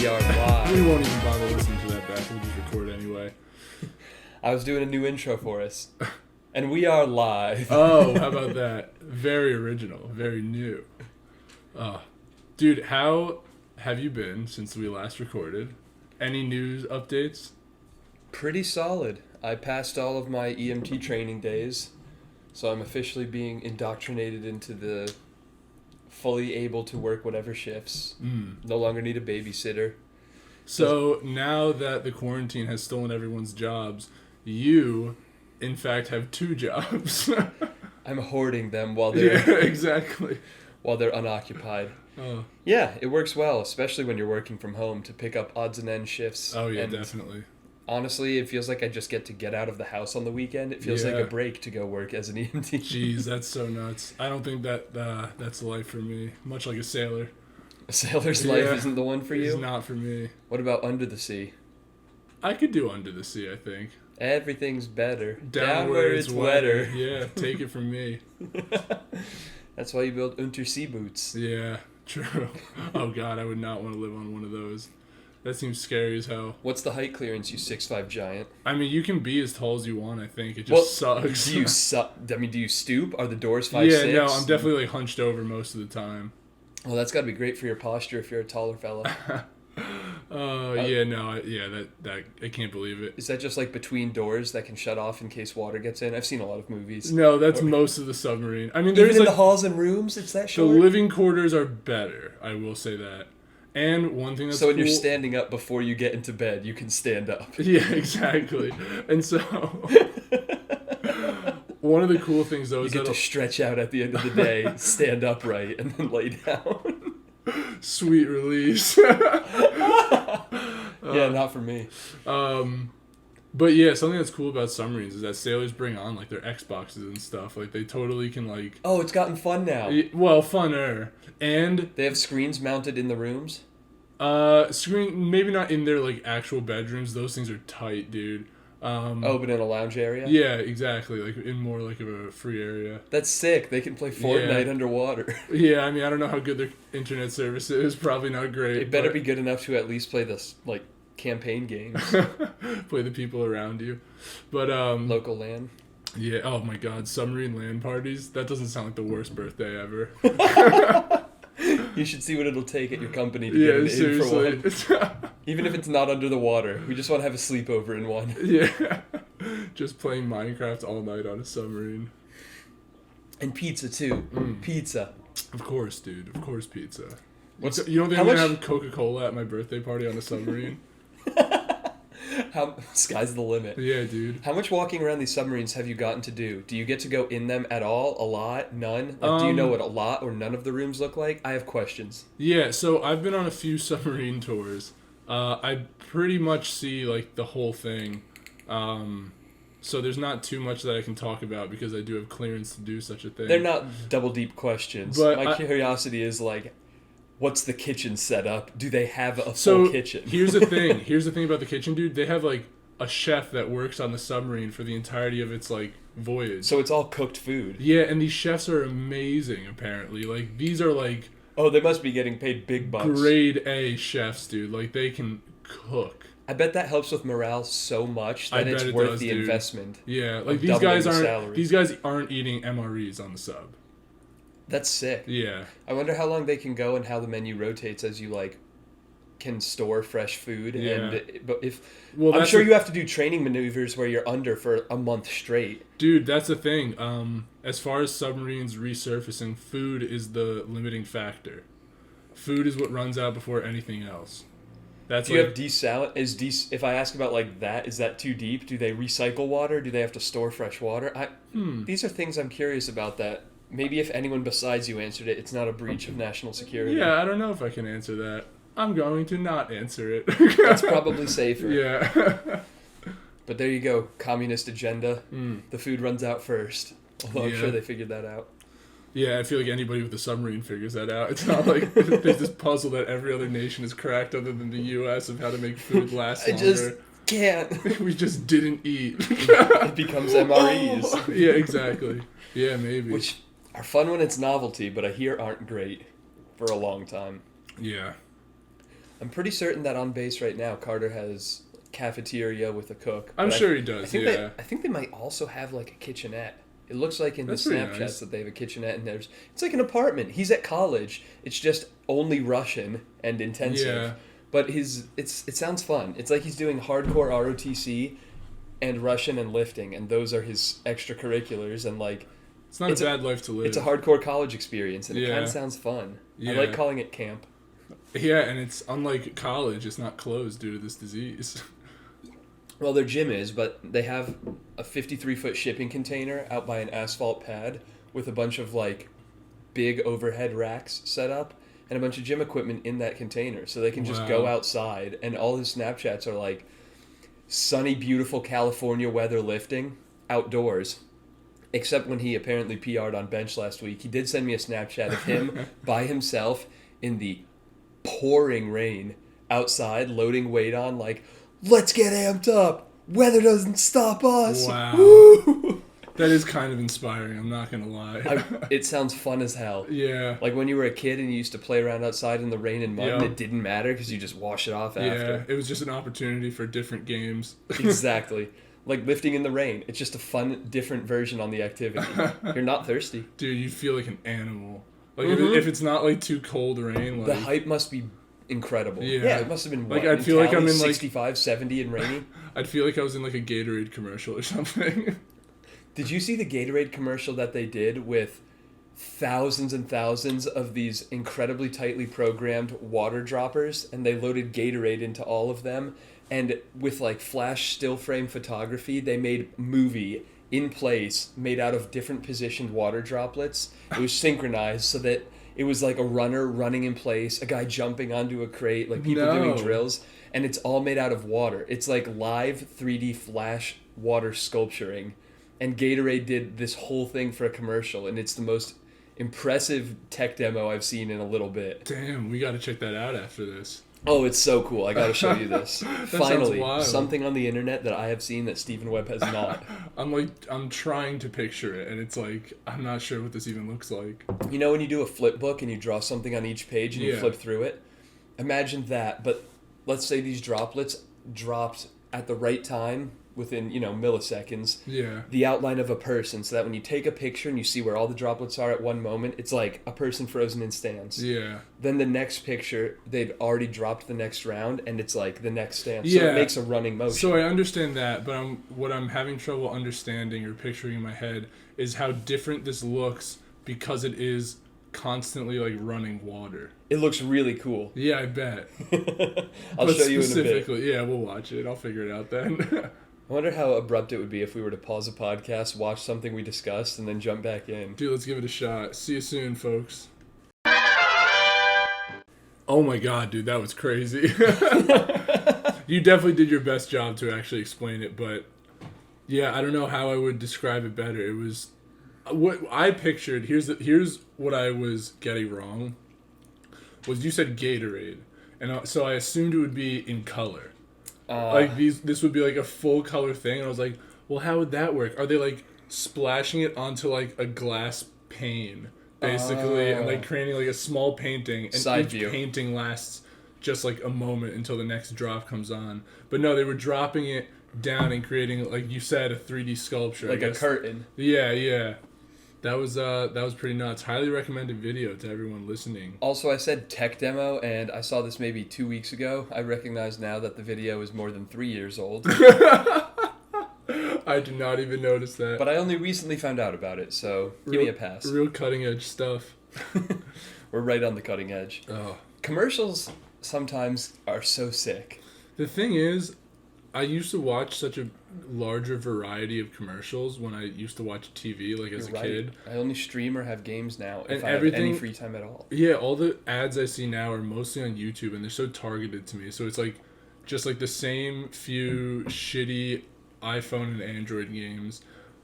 We are live. We won't even bother listening to that back. We'll just record anyway. I was doing a new intro for us. And we are live. Oh, how about that? Very original. Very new. Dude, how have you been since we last recorded? Any news updates? Pretty solid. I passed all of my EMT training days, so I'm officially being indoctrinated into the fully able to work whatever shifts. No longer need a babysitter. So now that the quarantine has stolen everyone's jobs, you, in fact, have 2 jobs. I'm hoarding them while they're exactly. while they're unoccupied. Oh. Yeah, it works well, especially when you're working from home to pick up odds and ends shifts. Oh yeah, and definitely. honestly, it feels like I just get to get out of the house on the weekend. It feels like a break to go work as an EMT. Jeez, that's so nuts. I don't think that's life for me. Much like a sailor. A sailor's life isn't the one for you? It's not for me. What about under the sea? I could do under the sea, I think. Everything's better. Down where it's wetter. Yeah, take it from me. That's why you build Untersea boots. Yeah, true. Oh god, I would not want to live on one of those. That seems scary as hell. What's the height clearance, you 6'5" giant? I mean, you can be as tall as you want, I think. It just sucks. Do you stoop? Are the doors 5'6"? Yeah, no, I'm definitely like hunched over most of the time. Well, that's got to be great for your posture if you're a taller fella. I can't believe it. Is that just like between doors that can shut off in case water gets in? I've seen a lot of movies. No, that's most of the submarine. I mean, Even there's in like, the halls and rooms, it's that the short? living quarters are better, I will say that. And one thing that's So when cool, you're standing up before you get into bed, you can stand up. Yeah, exactly. And so one of the cool things though You is get that to stretch out at the end of the day, stand upright, and then lay down. sweet release. Yeah, not for me. But yeah, something that's cool about submarines is that sailors bring on like their Xboxes and stuff. Like they totally can like. Oh, it's gotten fun now. Well, funner, and They have screens mounted in the rooms. screen maybe not in their like actual bedrooms. Those things are tight, dude. But in a lounge area. Yeah, exactly. Like in more like of a free area. That's sick. They can play Fortnite underwater. Yeah, I mean I don't know how good their internet service is. Probably not great. It better be good enough to at least play this like campaign games. Play the people around you, but Local LAN. yeah. Oh my God, submarine LAN parties. That doesn't sound like the worst birthday ever. You should see what it'll take at your company to Yeah, get an in for seriously. one. Even if it's not under the water. We just want to have a sleepover in one. Yeah, just playing Minecraft all night on a submarine. And pizza too. Pizza. Of course, dude. Of course, pizza. What's You don't think how I'm gonna much- have Coca-Cola at my birthday party on a submarine? Sky's the limit. Yeah, dude. How much walking around these submarines have you gotten to do? Do you get to go in them at all? A lot? None? Like, do you know what a lot or none of the rooms look like? I have questions. Yeah, so I've been on a few submarine tours. I pretty much see like the whole thing. So there's not too much that I can talk about because I do have clearance to do such a thing. They're not double deep questions. But My curiosity is like, what's the kitchen setup? Do they have a full kitchen? Here's the thing. Here's the thing about the kitchen, dude. They have like a chef that works on the submarine for the entirety of its like voyage. So it's all cooked food. Yeah, and these chefs are amazing. Apparently, like these are like Oh, they must be getting paid big bucks. grade A chefs, dude. Like they can cook. I bet that helps with morale so much I that it's bet it worth does, the dude. investment. Yeah, Of like these doubling guys the aren't. salary. These guys aren't eating MREs on the sub. That's sick. Yeah. I wonder how long they can go and how the menu rotates as you like can store fresh food. Yeah. But Well, I'm that's sure the- you have to do training maneuvers where you're under for a month straight. Dude, that's the thing. As far as submarines resurfacing, food is the limiting factor. Food is what runs out before anything else. That's Do you like, have desalination? If I ask about like that, is that too deep? Do they recycle water? Do they have to store fresh water? These are things I'm curious about that maybe if anyone besides you answered it, it's not a breach of national security. yeah, I don't know if I can answer that. I'm going to not answer it. That's probably safer. Yeah. But there you go, communist agenda. The food runs out first. Although I'm Yeah. sure they figured that out. Yeah, I feel like anybody with a submarine figures that out. It's not like there's this puzzle that every other nation has cracked other than the U.S. of how to make food last I longer. just can't. We just didn't eat. It becomes MREs. Oh, yeah, exactly. Yeah, maybe. Which are fun when it's novelty, but I hear aren't great for a long time. Yeah. I'm pretty certain that on base right now, Carter has cafeteria with a cook. I'm but sure he does. I think they might also have like a kitchenette. It looks like in That's the pretty Snapchats nice. that they have a kitchenette, and it's like an apartment. He's at college. It's just only Russian and intensive. Yeah. But it sounds fun. It's like he's doing hardcore ROTC and Russian and lifting, and those are his extracurriculars. And like, It's not a bad life to live. it's a hardcore college experience, and it Yeah. kind of sounds fun. I Yeah. like calling it camp. Yeah, and it's unlike college. It's not closed due to this disease. Well, their gym is, but they have a 53-foot shipping container out by an asphalt pad with a bunch of like big overhead racks set up and a bunch of gym equipment in that container, so they can just go Wow. outside. And all his Snapchats are like sunny, beautiful California weather lifting outdoors. Except when he apparently PR'd on bench last week, he did send me a Snapchat of him by himself in the pouring rain outside, loading weight on, like, let's get amped up. Weather doesn't stop us. Wow. Woo! That is kind of inspiring, I'm not going to lie. It sounds fun as hell. Yeah. Like when you were a kid and you used to play around outside in the rain and mud, and Yeah. it didn't matter because you just wash it off Yeah, after. it was just an opportunity for different games. Exactly. Like lifting in the rain. It's just a fun, different version on the activity. You're not thirsty. Dude, you feel like an animal. Like Mhm. if it's not like too cold rain, like The hype must be incredible. Yeah. It must have been Like, what, I'd in feel like Cali, I'm in, like- 65, 70 and rainy. I'd feel like I was in like a Gatorade commercial or something. Did you see the Gatorade commercial that they did with thousands and thousands of these incredibly tightly programmed water droppers, and they loaded Gatorade into all of them, and with like flash still frame photography, they made movie in place made out of different positioned water droplets. It was synchronized so that it was like a runner running in place, a guy jumping onto a crate, like people doing No. drills, and it's all made out of water. It's like live 3D flash water sculpturing. And Gatorade did this whole thing for a commercial, and it's the most impressive tech demo I've seen in a little bit. Damn, we got to check that out after this. Oh, it's so cool. I gotta show you this. That Finally, sounds wild. something on the internet that I have seen that Stephen Webb has not. I'm trying to picture it, and it's like, I'm not sure what this even looks like. You know when you do a flip book and you draw something on each page and you Yeah. flip through it? Imagine that, but let's say these droplets dropped at the right time within, milliseconds. Yeah. The outline of a person, so that when you take a picture and you see where all the droplets are at one moment, it's like a person frozen in stance. Yeah. Then the next picture, they've already dropped the next round, and it's like the next stance. So Yeah. it makes a running motion. So I understand that, but what I'm having trouble understanding or picturing in my head is how different this looks because it is constantly like running water. It looks really cool. Yeah, I bet. I'll But show you in a bit. specifically, yeah, we'll watch it. I'll figure it out then. I wonder how abrupt it would be if we were to pause a podcast, watch something we discussed, and then jump back in. Dude, let's give it a shot. See you soon, folks. Oh my god, dude, that was crazy. You definitely did your best job to actually explain it, but yeah, I don't know how I would describe it better. It was what I pictured. Here's what I was getting wrong. Was you said Gatorade, and so I assumed it would be in color. Like this would be like a full color thing, and I was like, well, how would that work? Are they like splashing it onto like a glass pane, basically, and like creating like a small painting, and Side each view. painting lasts just like a moment until the next drop comes on. But no, they were dropping it down and creating, like you said, a 3D sculpture. Like I a guess. curtain. Yeah. That was pretty nuts. Highly recommended video to everyone listening. Also, I said tech demo, and I saw this maybe 2 weeks ago. I recognize now that the video is more than 3 years old. I did not even notice that. But I only recently found out about it, so give me a pass. Real cutting edge stuff. We're right on the cutting edge. Oh. Commercials sometimes are so sick. The thing is, I used to watch such a larger variety of commercials when I used to watch TV, like as You're a right. kid. I only stream or have games now if And I have any everything- free time at all. Yeah, all the ads I see now are mostly on YouTube, and they're so targeted to me. So it's like just like the same few shitty iPhone and Android games,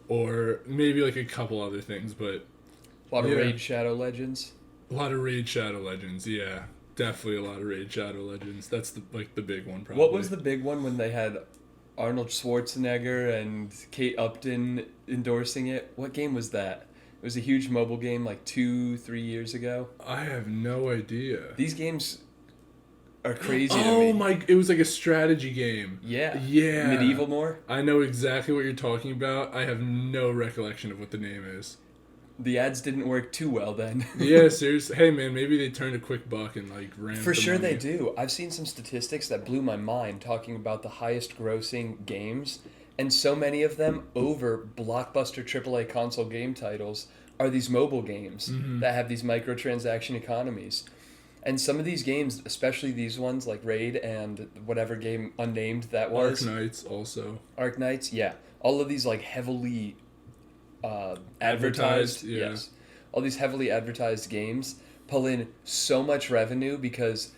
or maybe like a couple other things, but A lot of Yeah. Raid Shadow Legends. a lot of Raid Shadow Legends. Yeah, definitely a lot of Raid Shadow Legends. That's the big one, probably. What was the big one when they had Arnold Schwarzenegger and Kate Upton endorsing it? What game was that? It was a huge mobile game like 2-3 years ago. I have no idea. These games are crazy to me. Oh my! It was like a strategy game. Yeah. Yeah. Medieval more? I know exactly what you're talking about. I have no recollection of what the name is. The ads didn't work too well then. Yeah, seriously. Hey man, maybe they turned a quick buck and like ran. For sure money. they do. I've seen some statistics that blew my mind talking about the highest grossing games, and so many of them over blockbuster AAA console game titles are these mobile games that have these microtransaction economies. And some of these games, especially these ones like Raid and whatever game unnamed that was. Arknights also. Arknights, yeah. All of these like heavily advertised, yeah. yes. All these heavily advertised games pull in so much revenue because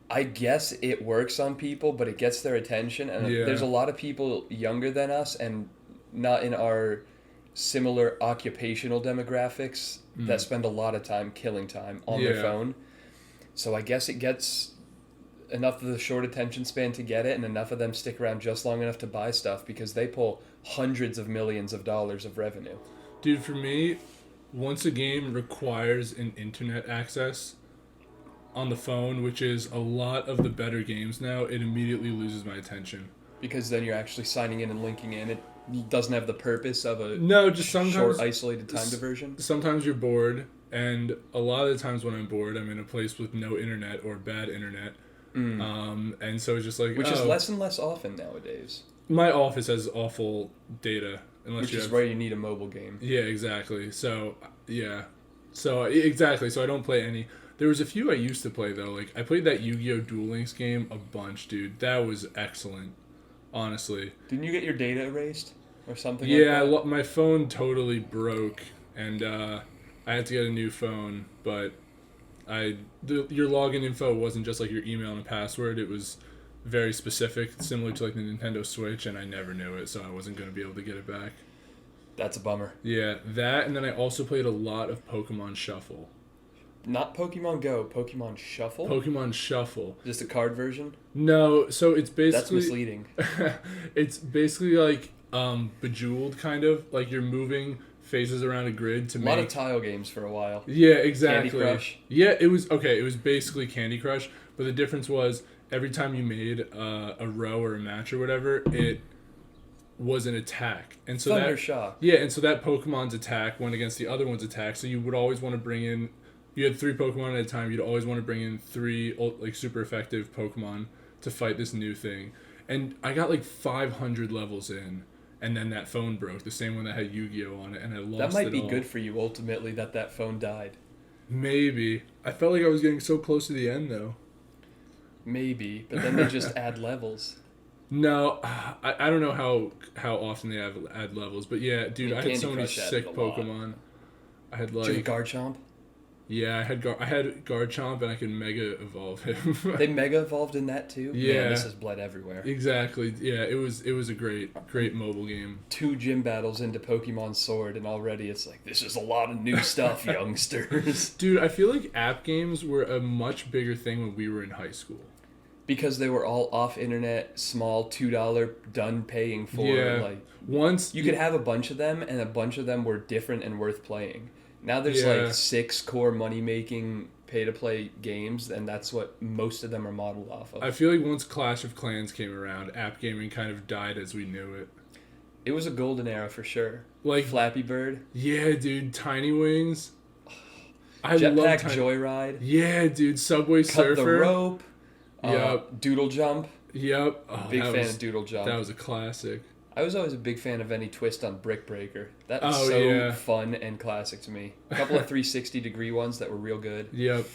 I guess it works on people, but it gets their attention. And there's a lot of people younger than us and not in our similar occupational demographics that spend a lot of time killing time on their phone. So I guess it gets enough of the short attention span to get it, and enough of them stick around just long enough to buy stuff because they pull hundreds of millions of dollars of revenue. Dude, for me, once a game requires an internet access on the phone, which is a lot of the better games now, it immediately loses my attention. Because then you're actually signing in and linking in. It doesn't have the purpose of a just sometimes, short, isolated time diversion. Sometimes you're bored, and a lot of the times when I'm bored, I'm in a place with no internet or bad internet. And so it's just like... Which is less and less often nowadays. My office has awful data. Which is where you need a mobile game. Yeah, exactly. So, yeah. So, exactly. So I don't play any... There was a few I used to play, though. Like, I played that Yu-Gi-Oh! Duel Links game a bunch, dude. That was excellent. Honestly. Didn't you get your data erased? Or something like that? My phone totally broke. And I had to get a new phone. But your login info wasn't just like your email and a password. It was very specific, similar to like the Nintendo Switch, and I never knew it, so I wasn't going to be able to get it back. That's a bummer. Yeah, that, and then I also played a lot of Pokemon Shuffle. Not Pokemon Go, Pokemon Shuffle? Pokemon Shuffle. Just a card version? No, so it's basically... That's misleading. It's basically like Bejeweled, kind of. Like you're moving phases around a grid to make... A lot of tile games for a while. Yeah, exactly. Candy Crush. Yeah, it was basically Candy Crush, but the difference was every time you made a row or a match or whatever, it was an attack. And so Thunder Shock. Yeah, and so that Pokemon's attack went against the other one's attack, so you would always want to bring in... You had 3 Pokemon at a time, you'd always want to bring in 3 like super effective Pokemon to fight this new thing. And I got like 500 levels in, and then that phone broke, the same one that had Yu-Gi-Oh on it, and I lost it all. That might be good for you, ultimately, that phone died. Maybe. I felt like I was getting so close to the end, though. Maybe, but then they just add levels. No, I don't know how often they add levels, but yeah, dude, I had so many sick Pokemon. I had like... Did you have Garchomp? Yeah, I had Garchomp, and I could Mega Evolve him. They Mega Evolved in that too? Yeah. Man, this has bled everywhere. Exactly. Yeah, it was a great mobile game. 2 gym battles into Pokemon Sword, and already it's like, this is a lot of new stuff, youngsters. Dude, I feel like app games were a much bigger thing when we were in high school. Because they were all off-internet, small, $2, done paying for. Yeah. Like, once you could have a bunch of them, and a bunch of them were different and worth playing. Now there's like 6 core money-making pay-to-play games, and that's what most of them are modeled off of. I feel like once Clash of Clans came around, app gaming kind of died as we knew it. It was a golden era for sure. Like Flappy Bird. Yeah, dude. Tiny Wings. Jetpack Joyride. Yeah, dude. Subway Surfer. Cut the Rope. Yep. Doodle Jump. Yep. Oh, big fan of Doodle Jump. That was a classic. I was always a big fan of any twist on Brick Breaker. That was fun and classic to me. A couple of 360-degree ones that were real good. Yep.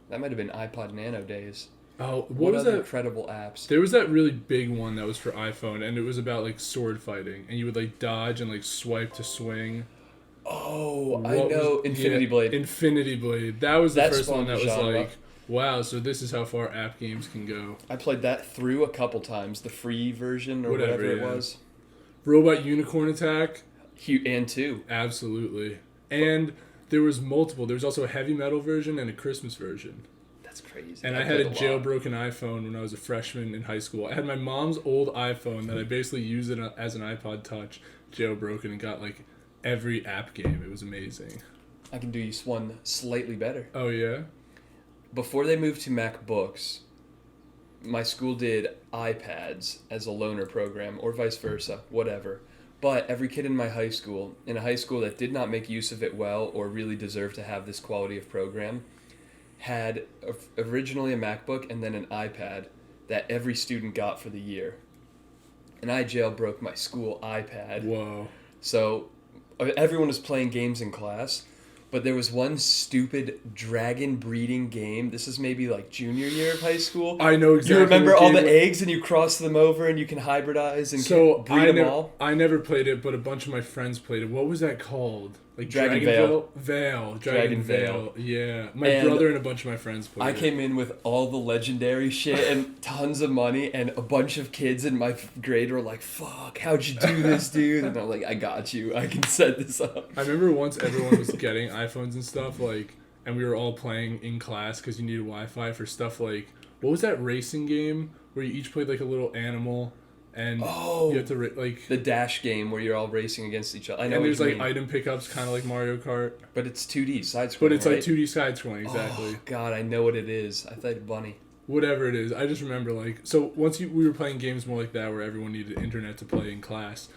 That might have been iPod Nano days. Oh, what was other that? Incredible apps. There was that really big one that was for iPhone, and it was about like sword fighting, and you would like dodge and like swipe to swing. Oh, I know. Infinity Blade. Infinity Blade. That was the first one that was genre. like, wow, so this is how far app games can go. I played that through a couple times, the free version or whatever it was. Robot Unicorn Attack. And 2. Absolutely. And there was multiple. There was also a heavy metal version and a Christmas version. That's crazy. And I had a jailbroken iPhone when I was a freshman in high school. I had my mom's old iPhone that I basically used it as an iPod Touch, jailbroken, and got like every app game. It was amazing. I can do you one slightly better. Oh, yeah? Before they moved to MacBooks, my school did iPads as a loaner program, or vice versa, whatever. But every kid in my high school, in a high school that did not make use of it well or really deserved to have this quality of program, had originally a MacBook and then an iPad that every student got for the year. And I jailbroke my school iPad. Whoa. So everyone was playing games in class, but there was one stupid dragon breeding game. This is maybe like junior year of high school. I know exactly. You remember all the eggs and you cross them over and you can hybridize and breed them all? I never played it, but a bunch of my friends played it. What was that called? Like Dragon Veil. Dragon Veil. Yeah. My brother and a bunch of my friends played it. I came in with all the legendary shit and tons of money, and a bunch of kids in my grade were like, fuck, how'd you do this, dude? And I'm like, I got you. I can set this up. I remember once everyone was getting iPhones and stuff, like, and we were all playing in class because you needed Wi-Fi for stuff like, what was that racing game where you each played like a little animal? And you have to like the dash game where you're all racing against each other. I know. And there's like item pickups, kind of like Mario Kart. But it's 2D side scrolling. But it's like 2D side scrolling, exactly. Oh God, I know what it is. I thought bunny. Whatever it is, I just remember like so. Once we were playing games more like that, where everyone needed internet to play in class.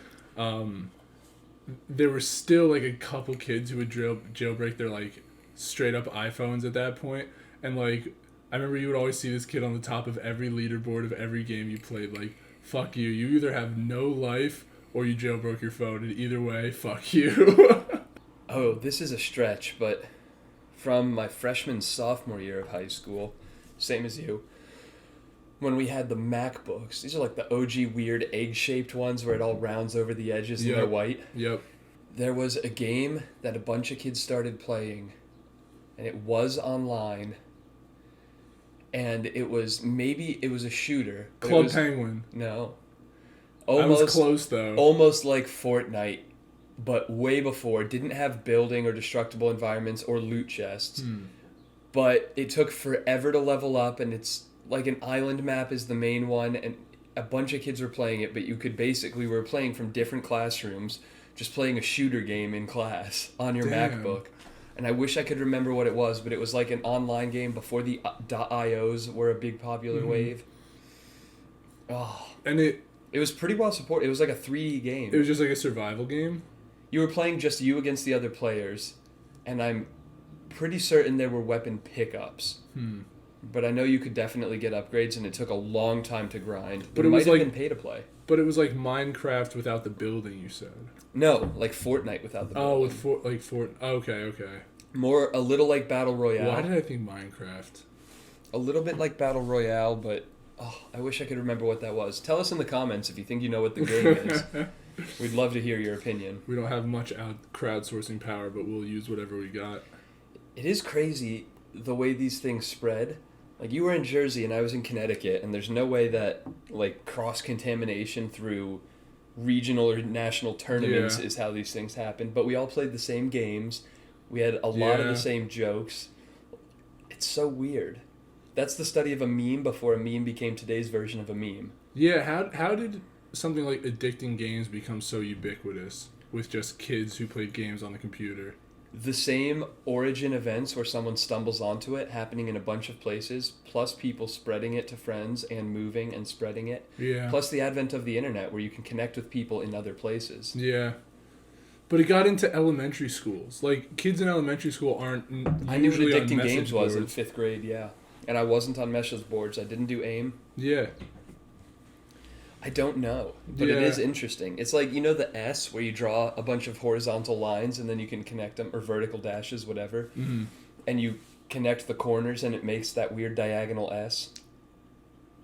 There were still like a couple kids who would jailbreak their like straight up iPhones at that point, and like I remember you would always see this kid on the top of every leaderboard of every game you played, like. Fuck you. You either have no life or you jailbroke your phone. And either way, fuck you. Oh, this is a stretch, but from my freshman, sophomore year of high school, same as you, when we had the MacBooks, these are like the OG weird egg-shaped ones where it all rounds over the edges and they're white. Yep. There was a game that a bunch of kids started playing, and it was online. And it was a shooter. Club Penguin. No. I was close, though. Almost like Fortnite, but way before. Didn't have building or destructible environments or loot chests. But it took forever to level up, and it's like an island map is the main one, and a bunch of kids were playing it, but we were playing from different classrooms, just playing a shooter game in class on your MacBook. And I wish I could remember what it was, but it was like an online game before the .ios were a big popular wave. Oh. And it was pretty well supported. It was like a 3D game. It was just like a survival game? You were playing just you against the other players, and I'm pretty certain there were weapon pickups. But I know you could definitely get upgrades, and it took a long time to grind. But it might have been pay to play. But it was like Minecraft without the building, you said. No, like Fortnite without the building. Okay. A little like Battle Royale. Why did I think Minecraft? A little bit like Battle Royale, but I wish I could remember what that was. Tell us in the comments if you think you know what the game is. We'd love to hear your opinion. We don't have much crowdsourcing power, but we'll use whatever we got. It is crazy the way these things spread. Like, you were in Jersey and I was in Connecticut, and there's no way that, like, cross-contamination through regional or national tournaments is how these things happen. But we all played the same games. We had a lot of the same jokes. It's so weird. That's the study of a meme before a meme became today's version of a meme. Yeah, how did something like addicting games become so ubiquitous with just kids who played games on the computer? The same origin events where someone stumbles onto it happening in a bunch of places, plus people spreading it to friends and moving and spreading it. Yeah. Plus the advent of the internet where you can connect with people in other places. Yeah. But it got into elementary schools. Like, kids in elementary school aren't I knew what usually addicting on games boards. was in 5th grade, yeah. And I wasn't on message boards. I didn't do AIM. Yeah. I don't know, but it is interesting. It's like, you know the S where you draw a bunch of horizontal lines and then you can connect them, or vertical dashes, whatever, and you connect the corners and it makes that weird diagonal S?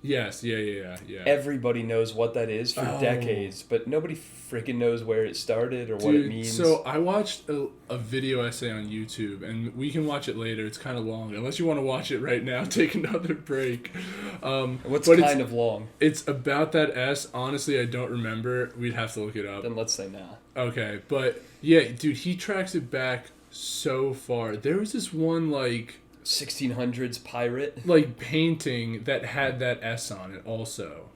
Yes, yeah. Everybody knows what that is for decades, but nobody freaking knows where it started or what it means. So I watched a video essay on YouTube, and we can watch it later. It's kind of long. Unless you want to watch it right now, take another break. What's kind of long? It's about that S. Honestly, I don't remember. We'd have to look it up. Then let's say nah. Okay, but yeah, dude, he tracks it back so far. There was this one, like... 1600s pirate, like, painting that had that S on it also.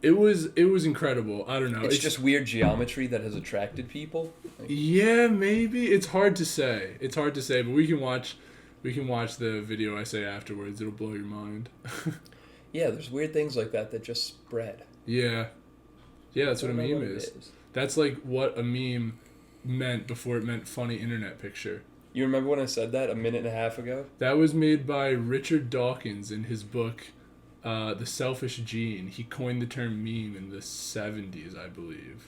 It was incredible. I don't know. It's just weird geometry that has attracted people. Yeah, maybe. It's hard to say. But we can watch the video I say afterwards. It'll blow your mind. Yeah, there's weird things like that just spread. Yeah. Yeah, that's what a meme what is. That's like what a meme meant before it meant funny internet picture. You remember when I said that a minute and a half ago? That was made by Richard Dawkins in his book, The Selfish Gene. He coined the term meme in the 70s, I believe.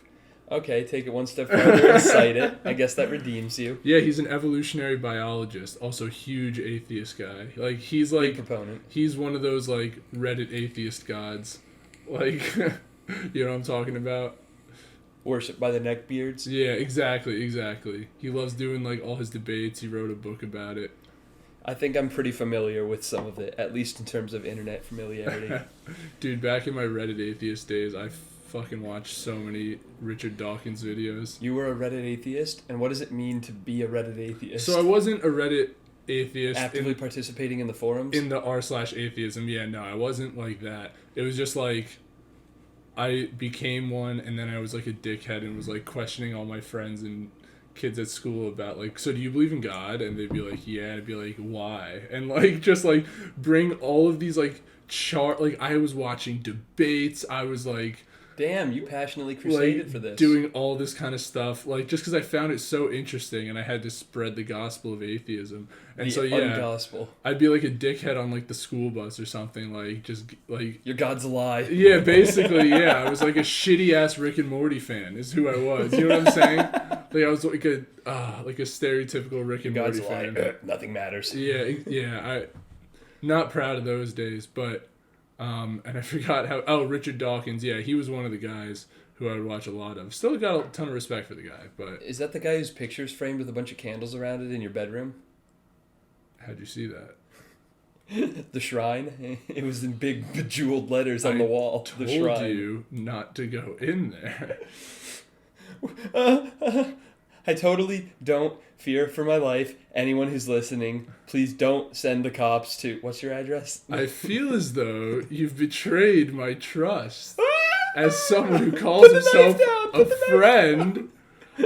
Okay, take it one step further and cite it. I guess that redeems you. Yeah, he's an evolutionary biologist, also huge atheist guy. Like, he's like... Big proponent. He's one of those, like, Reddit atheist gods. Like, you know what I'm talking about? Worshipped by the neckbeards. Yeah, exactly. He loves doing, like, all his debates. He wrote a book about it. I think I'm pretty familiar with some of it, at least in terms of internet familiarity. Dude, back in my Reddit atheist days, I fucking watched so many Richard Dawkins videos. You were a Reddit atheist? And what does it mean to be a Reddit atheist? So I wasn't a Reddit atheist. Actively participating in the forums? In the r/atheism, yeah, no, I wasn't like that. It was just like, I became one, and then I was like a dickhead and was like questioning all my friends and kids at school about like, so do you believe in God? And they'd be like, yeah. I'd be like, why? And like, just like bring all of these like like I was watching debates. I was like, damn, you passionately crusaded for this. Doing all this kind of stuff, like, just because I found it so interesting and I had to spread the gospel of atheism. And so, yeah, ungospel. I'd be like a dickhead on, like, the school bus or something, like, just, like... Your God's a lie. Yeah, basically, yeah. I was like a shitty-ass Rick and Morty fan, is who I was. You know what I'm saying? Like, I was like a stereotypical Rick and Morty fan. God's a lie. Nothing matters. Yeah, not proud of those days, but... and I forgot how... Oh, Richard Dawkins. Yeah, he was one of the guys who I would watch a lot of. Still got a ton of respect for the guy, but... Is that the guy whose picture's framed with a bunch of candles around it in your bedroom? How'd you see that? The shrine? It was in big bejeweled letters on the wall. Told the shrine. You not to go in there. I totally don't fear for my life. Anyone who's listening, please don't send the cops to... What's your address? I feel as though you've betrayed my trust. As someone who calls himself a friend,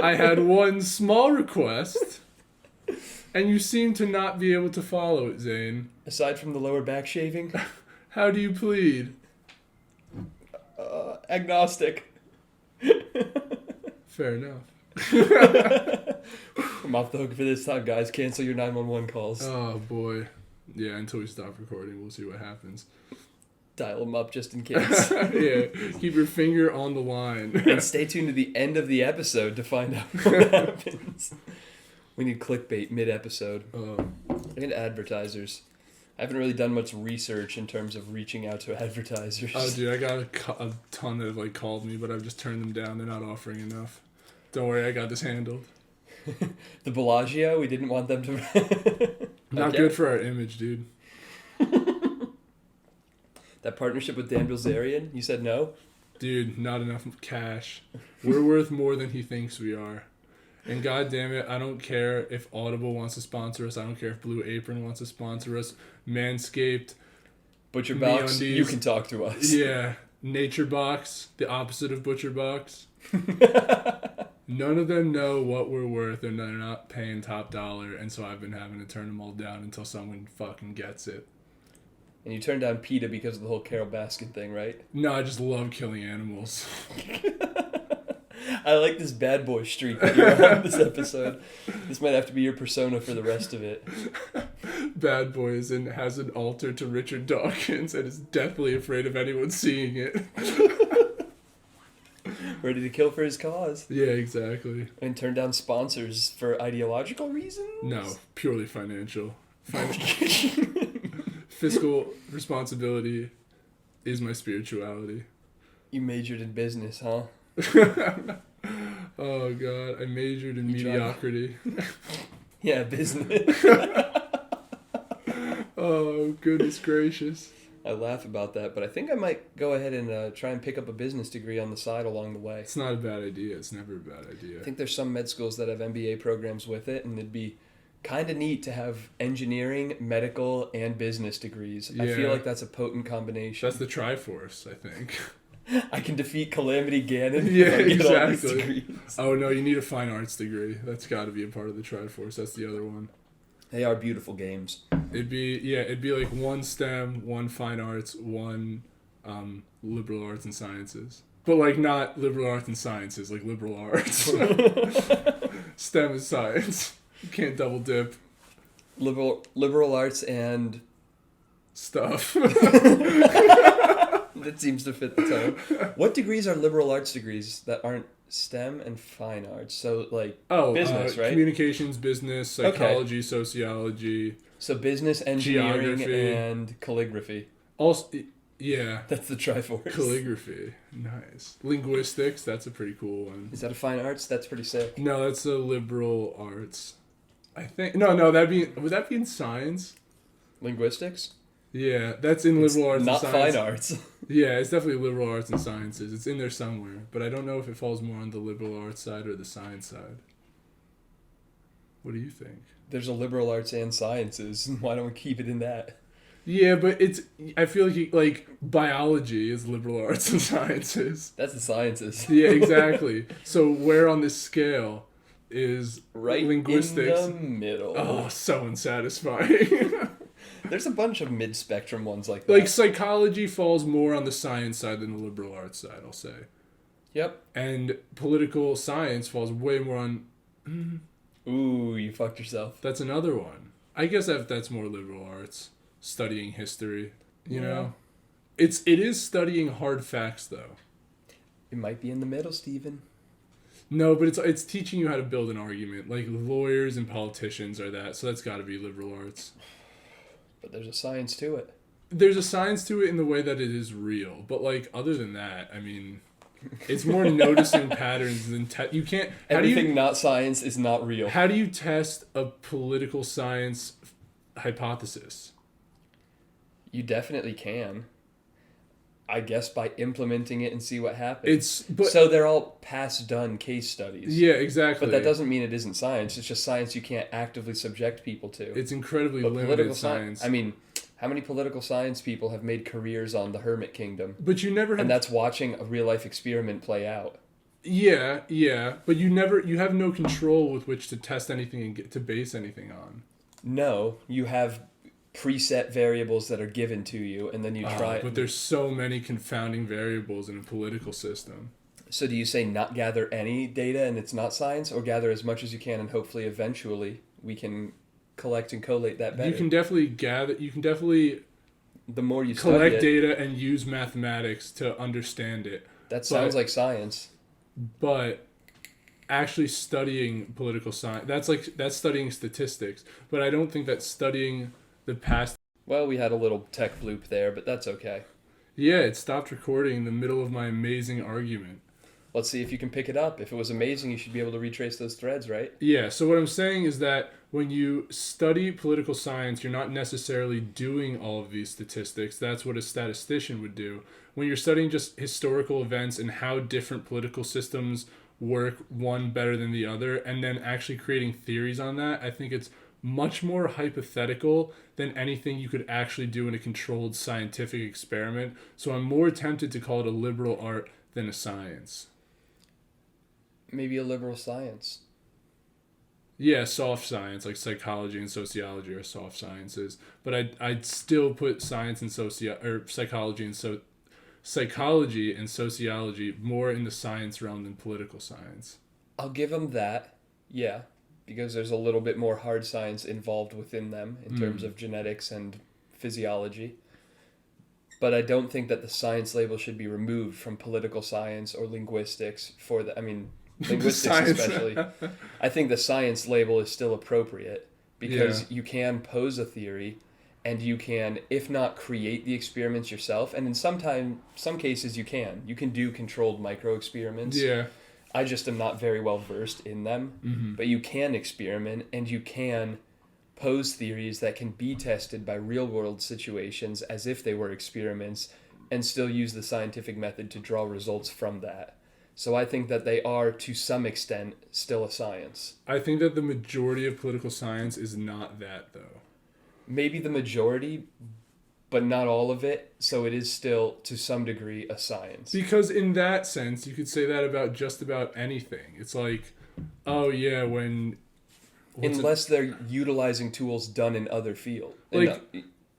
I had one small request, and you seem to not be able to follow it, Zane. Aside from the lower back shaving? How do you plead? Agnostic. Fair enough. I'm off the hook for this time, guys. Cancel your 911 calls. Oh, boy. Yeah, until we stop recording, we'll see what happens. Dial them up just in case. Yeah, keep your finger on the line. And stay tuned to the end of the episode to find out what happens. We need clickbait mid-episode. And advertisers. I haven't really done much research in terms of reaching out to advertisers. Oh, dude, I got a ton that have, like, called me, but I've just turned them down. They're not offering enough. Don't worry, I got this handled. The Bellagio, we didn't want them to... Not good for our image, dude. That partnership with Dan Bilzerian, you said no? Dude, not enough cash. We're worth more than he thinks we are. And God damn it, I don't care if Audible wants to sponsor us. I don't care if Blue Apron wants to sponsor us. Manscaped. Butcher Box, you can talk to us. Yeah. Nature Box, the opposite of Butcher Box. None of them know what we're worth and they're not paying top dollar. And so I've been having to turn them all down until someone fucking gets it. And you turned down PETA because of the whole Carol Baskin thing, right? No, I just love killing animals. I like this bad boy streak that you're on this episode. This might have to be your persona for the rest of it. Bad boy is in, has an altar to Richard Dawkins and is deathly afraid of anyone seeing it. Ready to kill for his cause. Yeah, exactly. And turn down sponsors for ideological reasons? No, purely financial. Fiscal responsibility is my spirituality. You majored in business, huh? Oh, God. I majored in mediocrity. Yeah, business. Oh, goodness gracious. I laugh about that, but I think I might go ahead and try and pick up a business degree on the side along the way. It's not a bad idea. It's never a bad idea. I think there's some med schools that have MBA programs with it, and it'd be kind of neat to have engineering, medical, and business degrees. Yeah. I feel like that's a potent combination. That's the Triforce, I think. I can defeat Calamity Ganon. Yeah, exactly. Oh, no, you need a fine arts degree. That's got to be a part of the Triforce. That's the other one. They are beautiful games. It'd be like one STEM, one fine arts, one liberal arts and sciences. But like not liberal arts and sciences, like liberal arts. STEM is science. You can't double dip. Liberal arts and stuff. That seems to fit the tone. What degrees are liberal arts degrees that aren't STEM and fine arts? So like business, right? Communications, business, psychology, sociology. So business, engineering, geography. and calligraphy. Also, yeah. That's the Triforce. Calligraphy. Nice. Linguistics, that's a pretty cool one. Is that a fine arts? That's pretty sick. No, that's a liberal arts. I think would that be in science? Linguistics? Yeah, that's in liberal arts and science. Not fine arts. Yeah, it's definitely liberal arts and sciences. It's in there somewhere, but I don't know if it falls more on the liberal arts side or the science side. What do you think? There's a liberal arts and sciences. Why don't we keep it in that? Yeah, but I feel like biology is liberal arts and sciences. That's the sciences. Yeah, exactly. So where on this scale is right linguistics? In the middle. Oh, so unsatisfying. There's a bunch of mid-spectrum ones like that. Like psychology falls more on the science side than the liberal arts side, I'll say. Yep. And political science falls way more on... Ooh, you fucked yourself. That's another one. I guess that's more liberal arts. Studying history, you know? It is studying hard facts, though. It might be in the middle, Steven. No, but it's teaching you how to build an argument. Like lawyers and politicians are that, so that's got to be liberal arts. But there's a science to it. There's a science to it in the way that it is real. But like other than that, I mean, it's more noticing patterns than you can't. Everything not science is not real. How do you test a political science hypothesis? You definitely can. I guess by implementing it and see what happens. So they're all past done case studies. Yeah, exactly. But that doesn't mean it isn't science. It's just science you can't actively subject people to. It's incredibly limited science. I mean, how many political science people have made careers on the Hermit Kingdom? But you never have... And that's watching a real life experiment play out. Yeah. But you have no control with which to test anything and get to base anything on. No, you have preset variables that are given to you, and then you try. But there's so many confounding variables in a political system. So do you say not gather any data and it's not science, or gather as much as you can and hopefully eventually we can collect and collate that better? You can definitely the more you collect data and use mathematics to understand it. That sounds like science. But actually studying political science, that's studying statistics. But I don't think that studying the past... Well, we had a little tech bloop there, but that's okay. Yeah, it stopped recording in the middle of my amazing argument. Let's see if you can pick it up. If it was amazing, you should be able to retrace those threads, right? Yeah, so what I'm saying is that when you study political science, you're not necessarily doing all of these statistics. That's what a statistician would do. When you're studying just historical events and how different political systems work, one better than the other, and then actually creating theories on that, I think it's much more hypothetical than anything you could actually do in a controlled scientific experiment. So I'm more tempted to call it a liberal art than a science. Maybe a liberal science. Yeah, soft science, like psychology and sociology are soft sciences. But I'd still put science and psychology and sociology more in the science realm than political science. I'll give them that, yeah. Because there's a little bit more hard science involved within them in terms of genetics and physiology. But I don't think that the science label should be removed from political science or linguistics linguistics especially. I think the science label is still appropriate because you can pose a theory and you can, if not create the experiments yourself, and in some cases you can. You can do controlled micro experiments. Yeah. I just am not very well versed in them, but you can experiment and you can pose theories that can be tested by real world situations as if they were experiments and still use the scientific method to draw results from that. So I think that they are, to some extent, still a science. I think that the majority of political science is not that, though. Maybe the majority, but not all of it, so it is still, to some degree, a science. Because in that sense, you could say that about just about anything. It's like, oh yeah, when Unless they're utilizing tools done in other fields. Like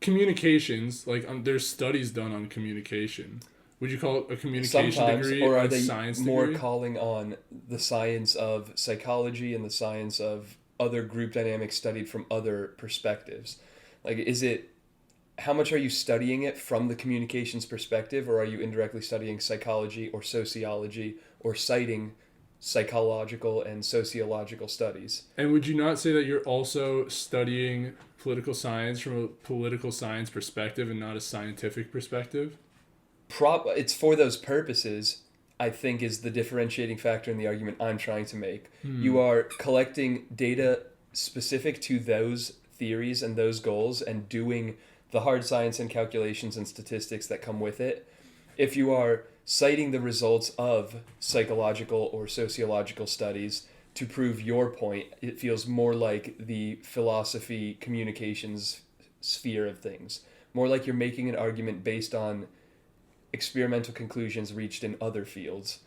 communications, like there's studies done on communication. Would you call it a communication sometimes, degree or are a they science more degree? calling on the science of psychology and the science of other group dynamics studied from other perspectives? Like, how much are you studying it from the communications perspective, or are you indirectly studying psychology or sociology or citing psychological and sociological studies? And would you not say that you're also studying political science from a political science perspective and not a scientific perspective? It's for those purposes, I think, is the differentiating factor in the argument I'm trying to make. You are collecting data specific to those theories and those goals and doing the hard science and calculations and statistics that come with it. If you are citing the results of psychological or sociological studies to prove your point, it feels more like the philosophy communications sphere of things. More like you're making an argument based on experimental conclusions reached in other fields.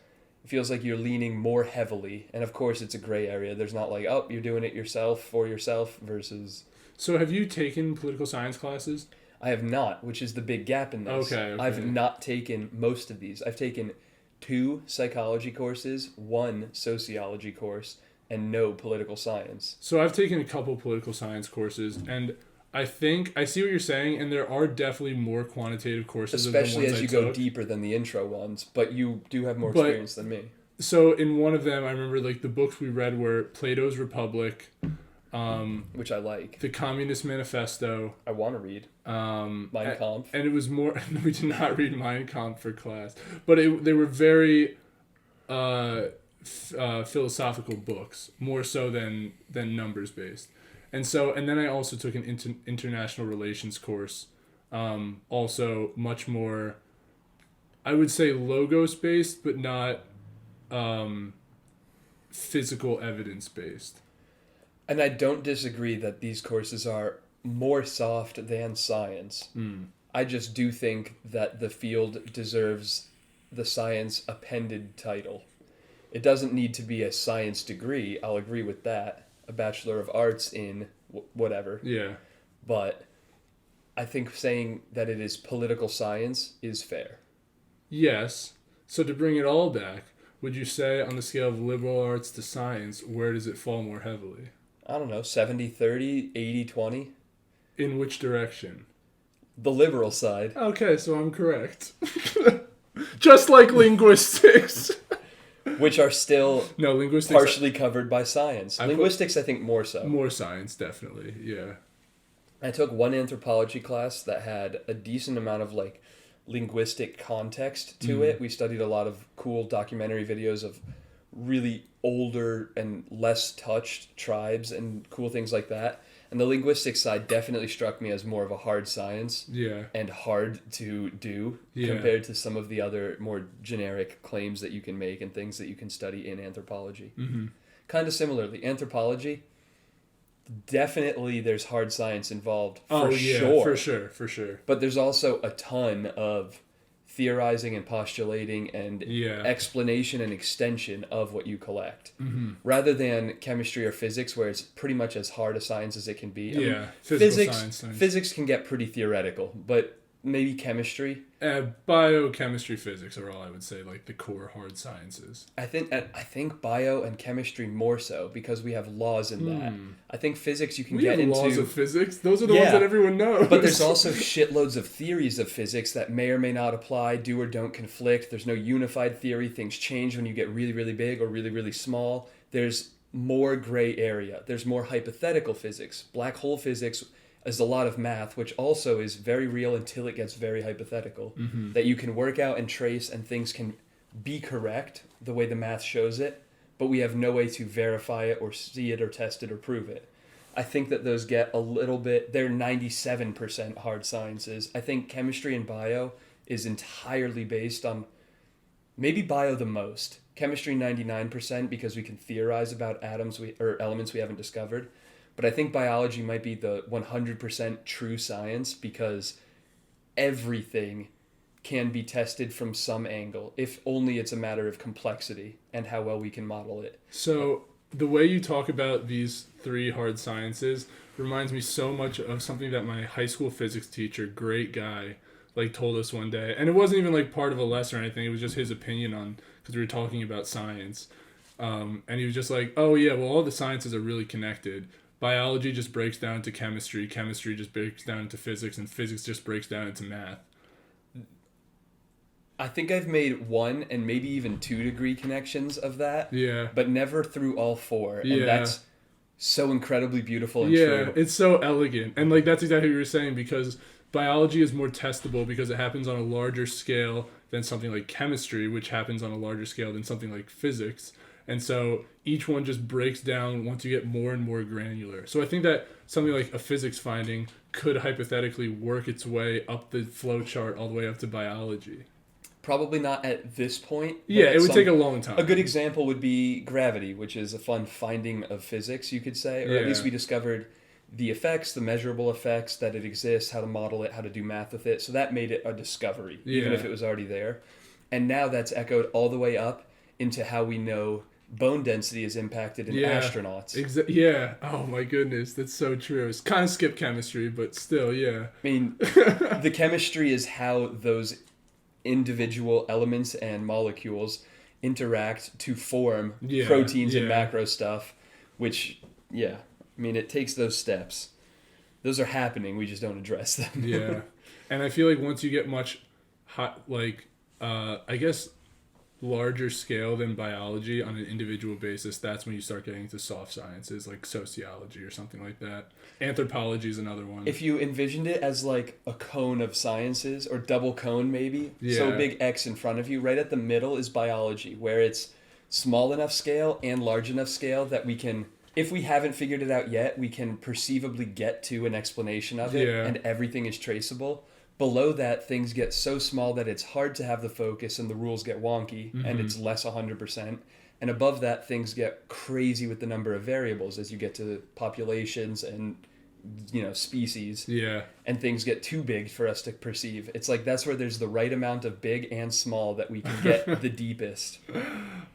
It feels like you're leaning more heavily, and of course it's a gray area. There's not like, oh, you're doing it yourself for yourself versus... So have you taken political science classes? I have not, which is the big gap in this. Okay. I've not taken most of these. I've taken 2 psychology courses, 1 sociology course, and no political science. So I've taken a couple political science courses, and I think I see what you're saying, and there are definitely more quantitative courses, especially as you go took. deeper than the intro ones. But you do have more experience than me. So in one of them, I remember like the books we read were Plato's Republic, which I like. The Communist Manifesto. I want to read. Mein Kampf. And it was more. We did not read Mein Kampf for class, but they were very philosophical books, more so than numbers based. And then I also took an international relations course, also much more, I would say logos based, but not physical evidence based. And I don't disagree that these courses are more soft than science. I just do think that the field deserves the science appended title. It doesn't need to be a science degree. I'll agree with that. A Bachelor of Arts in whatever. Yeah. But I think saying that it is political science is fair. Yes. So to bring it all back, would you say on the scale of liberal arts to science, where does it fall more heavily? I don't know, 70-30, 80-20? In which direction? The liberal side. Okay, so I'm correct. Just like linguistics. Which are still linguistics partially covered by science. Linguistics, I think, more so. More science, definitely, yeah. I took one anthropology class that had a decent amount of linguistic context to it. We studied a lot of cool documentary videos of really older and less touched tribes and cool things like that. And the linguistics side definitely struck me as more of a hard science. Yeah. And hard to do compared to some of the other more generic claims that you can make and things that you can study in anthropology. Mm-hmm. Kind of similarly, anthropology, definitely there's hard science involved for sure. But there's also a ton of theorizing and postulating and explanation and extension of what you collect. Mm-hmm. Rather than chemistry or physics, where it's pretty much as hard a science as it can be. Physics can get pretty theoretical, but maybe chemistry. Biochemistry, physics are all I would say like the core hard sciences. I think bio and chemistry more so because we have laws in that. I think physics you can get into... We have laws of physics? Those are the ones that everyone knows. But there's also shitloads of theories of physics that may or may not apply, do or don't conflict. There's no unified theory. Things change when you get really, really big or really, really small. There's more gray area. There's more hypothetical physics. Black hole physics is a lot of math, which also is very real until it gets very hypothetical. That you can work out and trace and things can be correct the way the math shows it, but we have no way to verify it or see it or test it or prove it. I think that those get a little bit, they're 97% hard sciences. I think chemistry and bio is entirely based on, maybe bio the most. Chemistry 99% because we can theorize about elements we haven't discovered. But I think biology might be the 100% true science because everything can be tested from some angle, if only it's a matter of complexity and how well we can model it. So the way you talk about these three hard sciences reminds me so much of something that my high school physics teacher, great guy, like told us one day. And it wasn't even like part of a lesson or anything. It was just his opinion on, because we were talking about science. And he was just like, oh yeah, well, all the sciences are really connected. Biology just breaks down to chemistry. Chemistry just breaks down into physics, and physics just breaks down into math. I think I've made 1 and maybe even 2 degree connections of that. Yeah. But never through all 4. Yeah. And that's so incredibly beautiful and yeah, true. It's so elegant. And like that's exactly what you were saying, because biology is more testable because it happens on a larger scale than something like chemistry, which happens on a larger scale than something like physics. And so each one just breaks down once you get more and more granular. So I think that something like a physics finding could hypothetically work its way up the flow chart all the way up to biology. Probably not at this point. Yeah, it would take a long time. A good example would be gravity, which is a fun finding of physics, you could say. Or at least we discovered the effects, the measurable effects, that it exists, how to model it, how to do math with it. So that made it a discovery, even if it was already there. And now that's echoed all the way up into how we know bone density is impacted in astronauts. Yeah. Oh my goodness, that's so true. It's kind of skip chemistry, but still, yeah. I mean, the chemistry is how those individual elements and molecules interact to form proteins and macro stuff, which, I mean, it takes those steps. Those are happening, we just don't address them. Yeah. And I feel like once you get much, I guess, larger scale than biology on an individual basis, that's when you start getting into soft sciences like sociology or something like that. Anthropology is another one. If you envisioned it as like a cone of sciences, or double cone maybe, so a big X in front of you, right at the middle is biology, where it's small enough scale and large enough scale that we can, if we haven't figured it out yet, we can perceivably get to an explanation of it, and everything is traceable. Below that, things get so small that it's hard to have the focus and the rules get wonky, and it's less 100%. And above that, things get crazy with the number of variables as you get to populations and, species. Yeah. And things get too big for us to perceive. It's like that's where there's the right amount of big and small that we can get the deepest.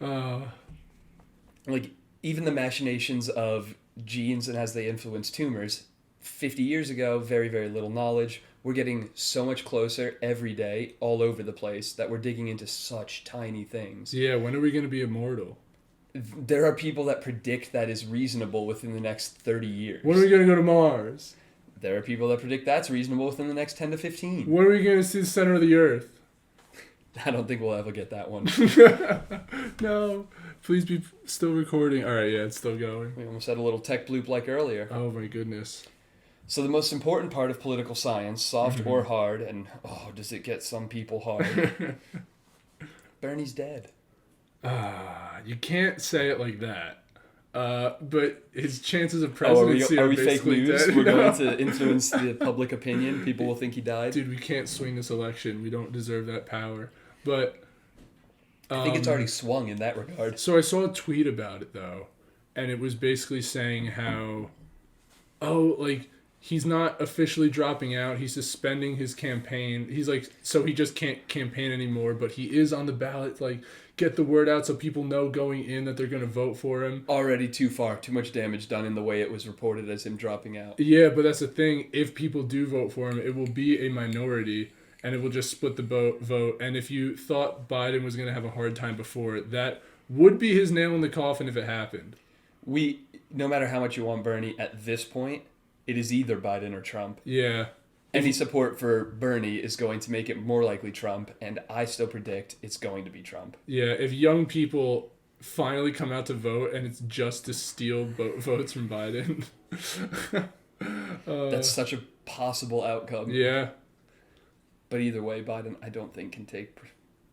Like, even the machinations of genes and as they influence tumors, 50 years ago, very, very little knowledge. We're getting so much closer every day, all over the place, that we're digging into such tiny things. Yeah, when are we going to be immortal? There are people that predict that is reasonable within the next 30 years. When are we going to go to Mars? There are people that predict that's reasonable within the next 10 to 15. When are we going to see the center of the Earth? I don't think we'll ever get that one. No. Please be still recording. All right, yeah, it's still going. We almost had a little tech bloop like earlier. Oh, my goodness. So the most important part of political science, soft or hard, and does it get some people hard? Bernie's dead. You can't say it like that. But his chances of presidency are we basically fake news? dead. We're going to influence the public opinion. People will think he died. Dude, we can't swing this election. We don't deserve that power. But I think it's already swung in that regard. So I saw a tweet about it, though, and it was basically saying how, he's not officially dropping out. He's suspending his campaign. He's like, so he just can't campaign anymore, but he is on the ballot. Like, get the word out so people know going in that they're going to vote for him. Already too far. Too much damage done in the way it was reported as him dropping out. Yeah, but that's the thing. If people do vote for him, it will be a minority, and it will just split the vote. And if you thought Biden was going to have a hard time before, that would be his nail in the coffin if it happened. No matter how much you want Bernie, at this point, it is either Biden or Trump. Yeah. Any support for Bernie is going to make it more likely Trump, and I still predict it's going to be Trump. Yeah, if young people finally come out to vote and it's just to steal votes from Biden. That's such a possible outcome. Yeah. But either way, Biden, I don't think can take...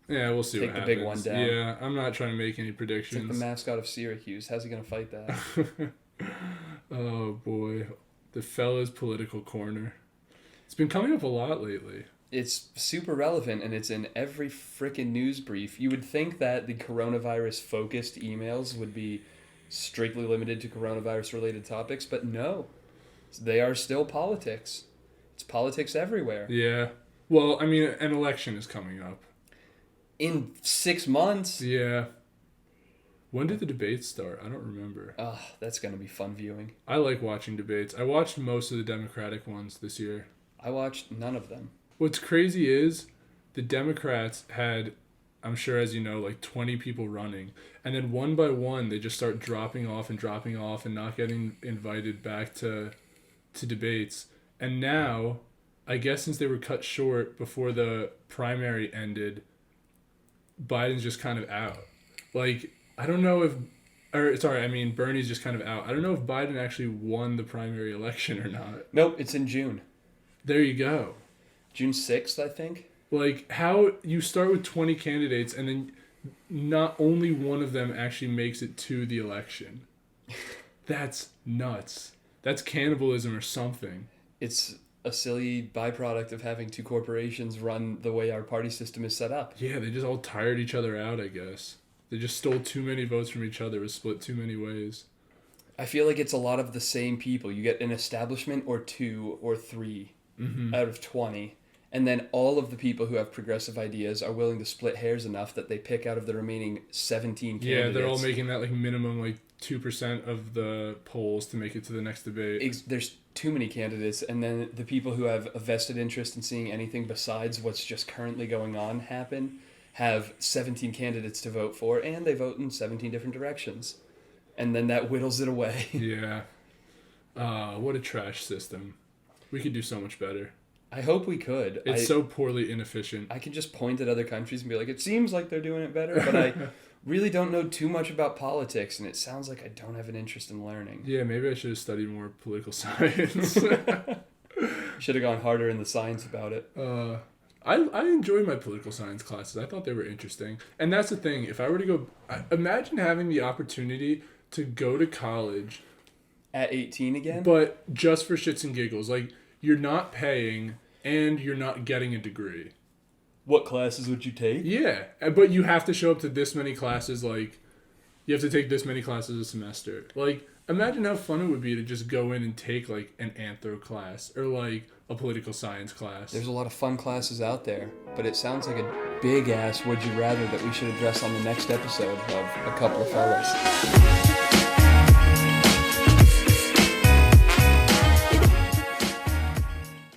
Yeah, we'll see what happens. Take the big one down. Yeah, I'm not trying to make any predictions. It's like the mascot of Syracuse. How's he going to fight that? Oh, boy. The fella's political corner. It's been coming up a lot lately. It's super relevant, and it's in every frickin' news brief. You would think that the coronavirus-focused emails would be strictly limited to coronavirus-related topics, but no. They are still politics. It's politics everywhere. Yeah. Well, I mean, an election is coming up. In 6 months? Yeah. When did the debates start? I don't remember. That's going to be fun viewing. I like watching debates. I watched most of the Democratic ones this year. I watched none of them. What's crazy is the Democrats had, I'm sure as you know, like 20 people running. And then one by one, they just start dropping off and not getting invited back to debates. And now, I guess since they were cut short before the primary ended, Biden's just kind of out. Like, I don't know if... Bernie's just kind of out. I don't know if Biden actually won the primary election or not. Nope, it's in June. There you go. June 6th, I think. Like, how you start with 20 candidates and then not only one of them actually makes it to the election. That's nuts. That's cannibalism or something. It's a silly byproduct of having two corporations run the way our party system is set up. Yeah, they just all tired each other out, I guess. They just stole too many votes from each other. It was split too many ways. I feel like it's a lot of the same people. You get an establishment or two or three out of 20. And then all of the people who have progressive ideas are willing to split hairs enough that they pick out of the remaining 17 candidates. Yeah, they're all making that like minimum like 2% of the polls to make it to the next debate. There's too many candidates, and then the people who have a vested interest in seeing anything besides what's just currently going on happen have 17 candidates to vote for, and they vote in 17 different directions. And then that whittles it away. Yeah. What a trash system. We could do so much better. I hope we could. It's so poorly inefficient. I could just point at other countries and be like, it seems like they're doing it better, but I really don't know too much about politics, and it sounds like I don't have an interest in learning. Yeah, maybe I should have studied more political science. Should have gone harder in the science about it. I enjoy my political science classes. I thought they were interesting. And that's the thing. If I were to go... Imagine having the opportunity to go to college... At 18 again? But just for shits and giggles. Like, you're not paying and you're not getting a degree. What classes would you take? Yeah. But you have to show up to this many classes. Like, you have to take this many classes a semester. Like, imagine how fun it would be to just go in and take, like, an anthro class. Or, like, a political science class. There's a lot of fun classes out there, but it sounds like a big-ass would you rather that we should address on the next episode of A Couple of Fellas.